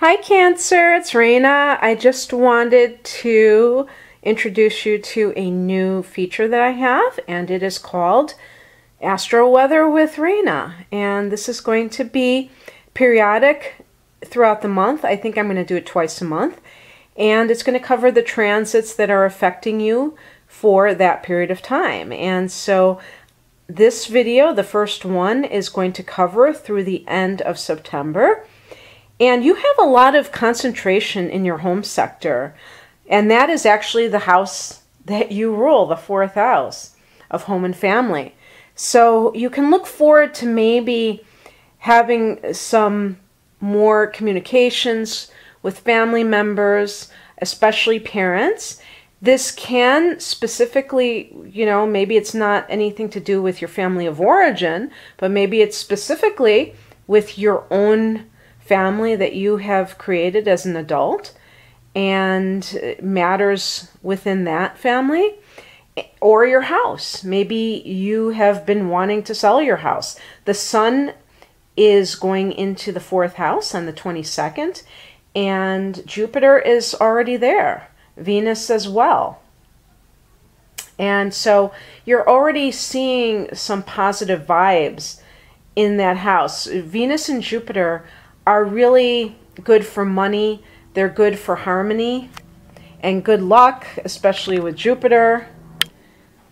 Hi Cancer, it's Raina. I just wanted to introduce you to a new feature that I have, and it is called Astroweather with Raina. And this is going to be periodic throughout the month. I think I'm going to do it twice a month. And it's going to cover the transits that are affecting you for that period of time. And so this video, the first one, is going to cover through the end of September. And you have a lot of concentration in your home sector, and that is actually the house that you rule, the fourth house of home and family. So you can look forward to maybe having some more communications with family members, especially parents. This can specifically, maybe it's not anything to do with your family of origin, but maybe it's specifically with your own family that you have created as an adult and matters within that family, or your house. Maybe you have been wanting to sell your house. The sun is going into the fourth house on the 22nd, and Jupiter is already there, Venus as well. And so you're already seeing some positive vibes in that house. Venus and Jupiter are really good for money. They're good for harmony and good luck, especially with Jupiter.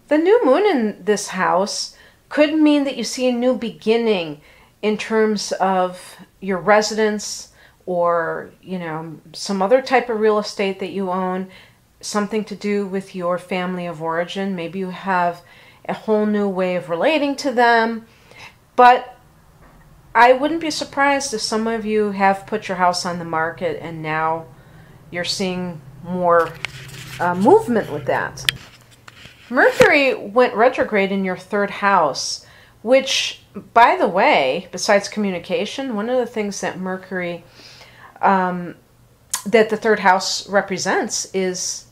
The new moon in this house could mean that you see a new beginning in terms of your residence, or some other type of real estate that you own, something to do with your family of origin. Maybe you have a whole new way of relating to them. But I wouldn't be surprised if some of you have put your house on the market and now you're seeing more movement with that. Mercury went retrograde in your third house, which, by the way, besides communication, one of the things that Mercury, that the third house represents is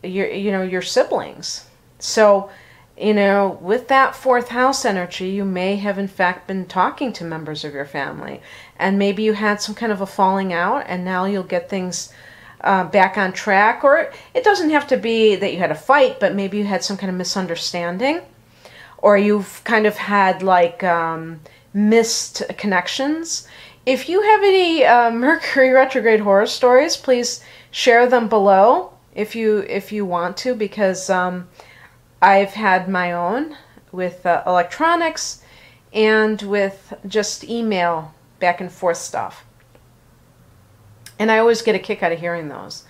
your siblings. So, with that fourth house energy, you may have in fact been talking to members of your family, and maybe you had some kind of a falling out, and now you'll get things back on track. Or it doesn't have to be that you had a fight, but maybe you had some kind of misunderstanding, or you've kind of had like missed connections. If you have any Mercury retrograde horror stories, please share them below if you want to, because I've had my own with electronics and with just email back and forth stuff. And I always get a kick out of hearing those.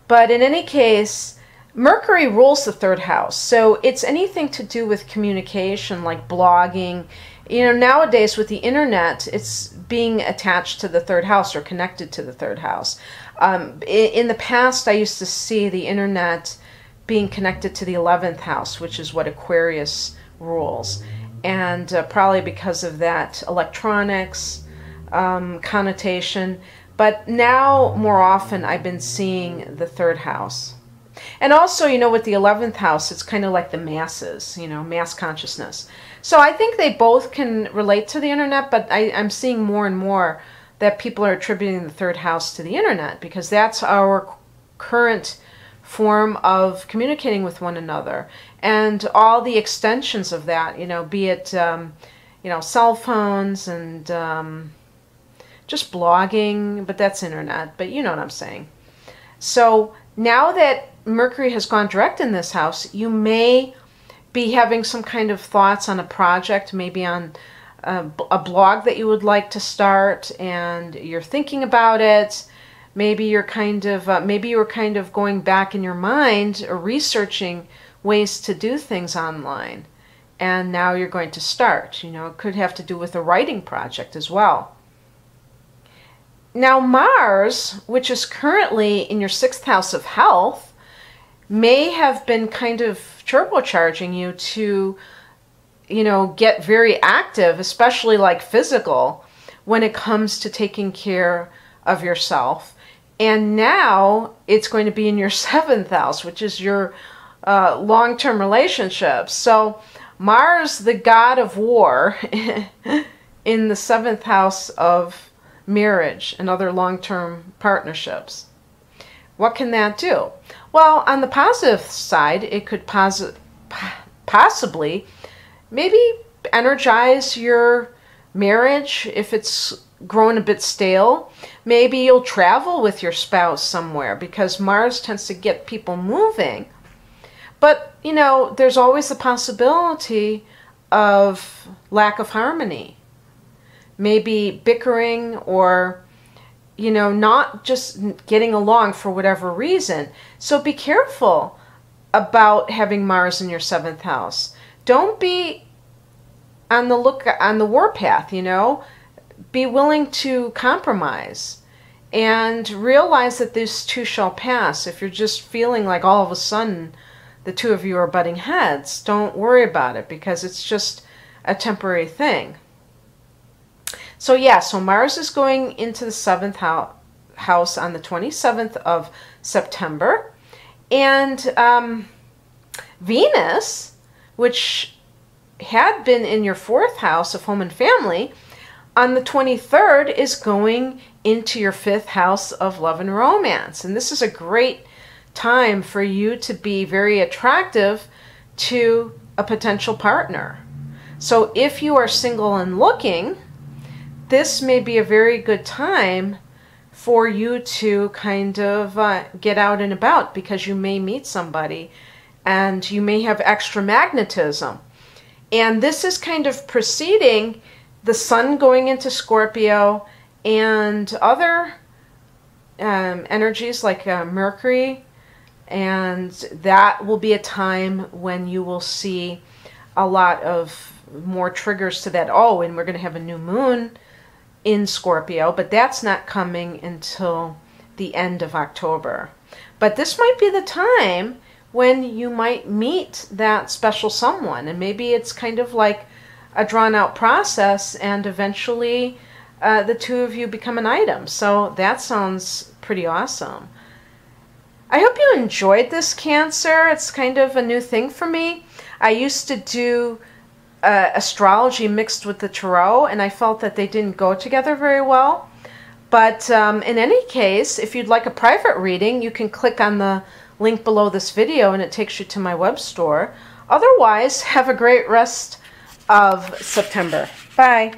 But in any case, Mercury rules the third house. So it's anything to do with communication, like blogging. Nowadays with the internet, it's being attached to the third house or connected to the third house. In the past, I used to see the internet being connected to the 11th house, which is what Aquarius rules. And probably because of that electronics connotation. But now, more often, I've been seeing the third house. And also, with the 11th house, it's kind of like the masses, mass consciousness. So I think they both can relate to the internet, but I'm seeing more and more that people are attributing the third house to the internet, because that's our current form of communicating with one another, and all the extensions of that, be it cell phones and just blogging, but that's internet, but you know what I'm saying. So now that Mercury has gone direct in this house, you may be having some kind of thoughts on a project, maybe on a blog that you would like to start, and you're thinking about it. Maybe you're kind of going back in your mind or researching ways to do things online, and now you're going to start. It could have to do with a writing project as well. Now Mars, which is currently in your sixth house of health, may have been kind of turbocharging you to, get very active, especially like physical, when it comes to taking care of yourself. And now it's going to be in your seventh house, which is your long-term relationships. So Mars, the god of war, in the seventh house of marriage and other long-term partnerships. What can that do? Well, on the positive side, it could possibly maybe energize your marriage if it's grown a bit stale. Maybe you'll travel with your spouse somewhere because Mars tends to get people moving. But, you know, there's always the possibility of lack of harmony. Maybe bickering or, you know, not just getting along for whatever reason. So be careful about having Mars in your 7th house. Don't be on the warpath, you know. Be willing to compromise and realize that this too shall pass. If you're just feeling like all of a sudden the two of you are butting heads, don't worry about it because it's just a temporary thing. So yeah, so Mars is going into the 7th house on the 27th of September. And Venus, which had been in your 4th house of home and family, on the 23rd is going into your 5th house of love and romance. And this is a great time for you to be very attractive to a potential partner. So if you are single and looking, this may be a very good time for you to kind of get out and about, because you may meet somebody and you may have extra magnetism. And this is kind of preceding the sun going into Scorpio and other energies like Mercury, and that will be a time when you will see a lot of more triggers to that. Oh, and we're going to have a new moon in Scorpio, but that's not coming until the end of October. But this might be the time when you might meet that special someone, and maybe it's kind of like a drawn-out process, and eventually the two of you become an item. So that sounds pretty awesome. I hope you enjoyed this, Cancer. It's kind of a new thing for me. I used to do astrology mixed with the tarot, and I felt that they didn't go together very well. But in any case, if you'd like a private reading, you can click on the link below this video and it takes you to my web store. Otherwise, have a great rest of September. Bye.